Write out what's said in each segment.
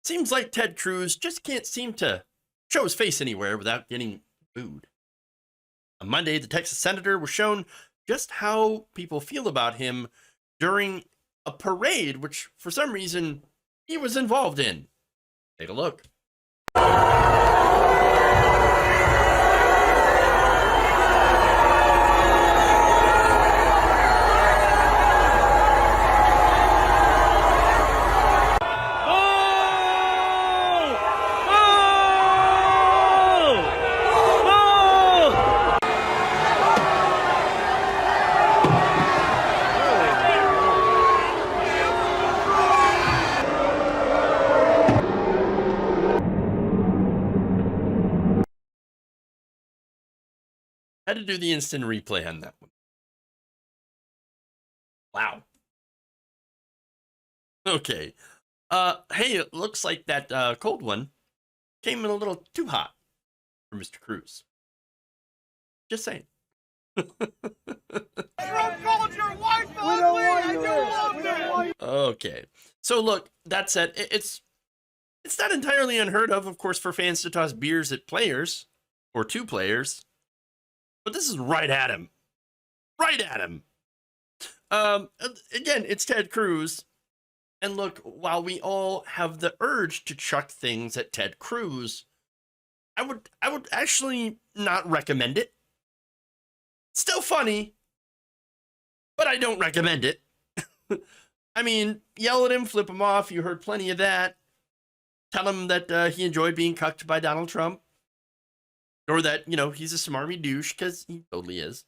Seems like Ted Cruz just can't seem to show his face anywhere without getting booed. On Monday, the Texas senator was shown just how people feel about him during a parade, which for some reason he was involved in. Take a look. Had to do the instant replay on that one. Wow. Okay. Hey, it looks like that cold one came in a little too hot for Mr. Cruz. Just saying. Okay. So look, that said, it's not entirely unheard of course, for fans to toss beers at players or to players. But this is right at him. Right at him. Again, it's Ted Cruz. And look, while we all have the urge to chuck things at Ted Cruz, I would actually not recommend it. Still funny, but I don't recommend it. I mean, yell at him, flip him off. You heard plenty of that. Tell him that he enjoyed being cucked by Donald Trump. Or that, he's a smarmy douche, because he totally is.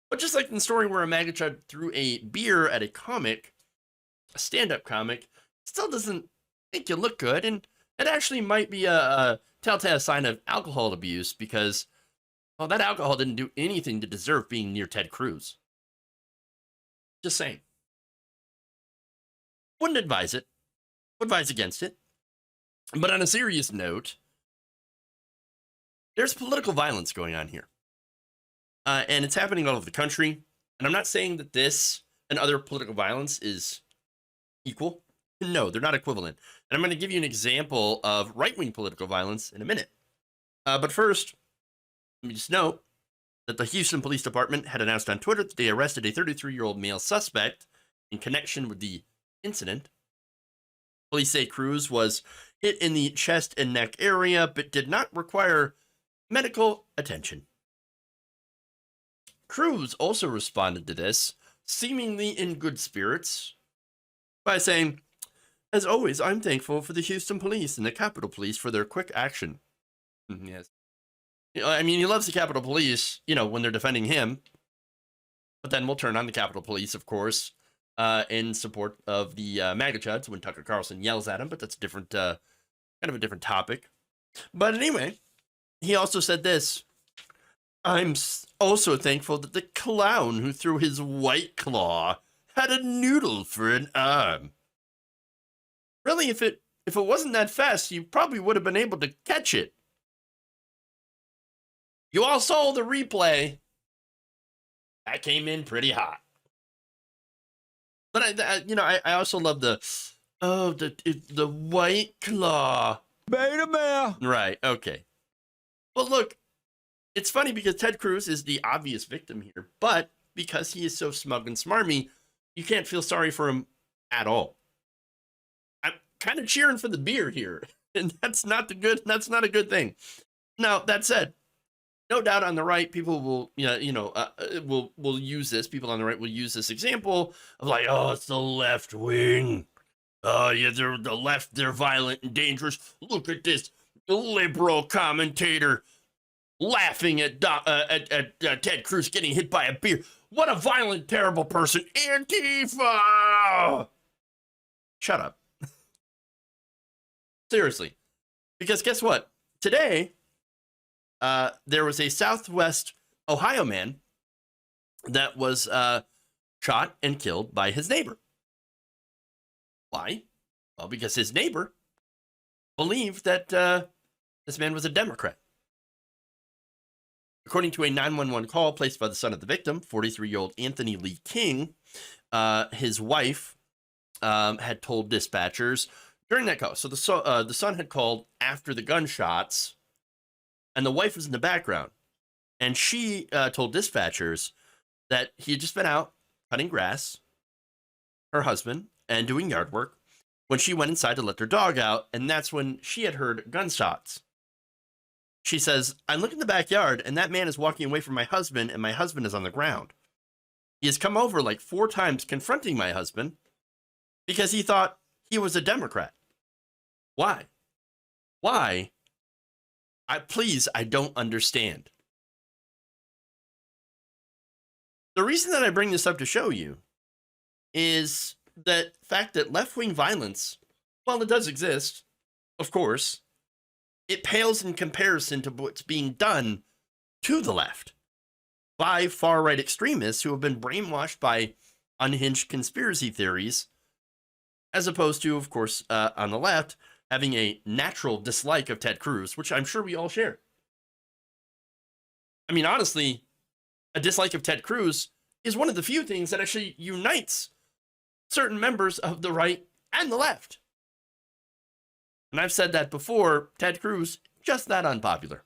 But just like in the story where a MAGA chud threw a beer at a comic, a stand-up comic, still doesn't make you look good. And it actually might be a telltale sign of alcohol abuse, because, well, that alcohol didn't do anything to deserve being near Ted Cruz. Just saying. Wouldn't advise it. Would advise against it. But on a serious note, there's political violence going on here. And it's happening all over the country. And I'm not saying that this and other political violence is equal. No, they're not equivalent. And I'm going to give you an example of right-wing political violence in a minute. But first, let me just note that the Houston Police Department had announced on Twitter that they arrested a 33-year-old male suspect in connection with the incident. Police say Cruz was hit in the chest and neck area, but did not require medical attention. Cruz also responded to this, seemingly in good spirits, by saying, "As always, I'm thankful for the Houston Police and the Capitol Police for their quick action." Yes. I mean, he loves the Capitol Police, when they're defending him. But then we'll turn on the Capitol Police, of course, in support of the MAGA chuds when Tucker Carlson yells at him. But that's a different, kind of a different topic. But anyway, he also said this: "I'm also thankful that the clown who threw his White Claw had a noodle for an arm." Really, if it wasn't that fast, you probably would have been able to catch it. You all saw the replay. That came in pretty hot. But I also love the White Claw. Beta male. Right. Okay. Well, look, it's funny because Ted Cruz is the obvious victim here, but because he is so smug and smarmy, you can't feel sorry for him at all. I'm kind of cheering for the beer here, and that's not a good thing. Now, that said, no doubt on the right, people will, will use this. People on the right will use this example of like, oh, it's the left wing. Oh, yeah, they're the left. They're violent and dangerous. Look at this liberal commentator laughing at Ted Cruz getting hit by a beer. What a violent, terrible person. Antifa! Shut up. Seriously. Because guess what? Today, there was a Southwest Ohio man that was shot and killed by his neighbor. Why? Well, because his neighbor believed that this man was a Democrat. According to a 911 call placed by the son of the victim, 43-year-old Anthony Lee King, his wife had told dispatchers during that call. So the son had called after the gunshots, and the wife was in the background. And she told dispatchers that he had just been out cutting grass, her husband, and doing yard work when she went inside to let their dog out. And that's when she had heard gunshots. She says, I look in the backyard, and that man is walking away from my husband, and my husband is on the ground. He has come over like 4 times confronting my husband because he thought he was a Democrat. Why? Why? I don't understand. The reason that I bring this up to show you is the fact that left-wing violence, while it does exist, of course, it pales in comparison to what's being done to the left by far-right extremists who have been brainwashed by unhinged conspiracy theories, as opposed to, of course, on the left, having a natural dislike of Ted Cruz, which I'm sure we all share. I mean, honestly, a dislike of Ted Cruz is one of the few things that actually unites certain members of the right and the left. And I've said that before, Ted Cruz, just that unpopular.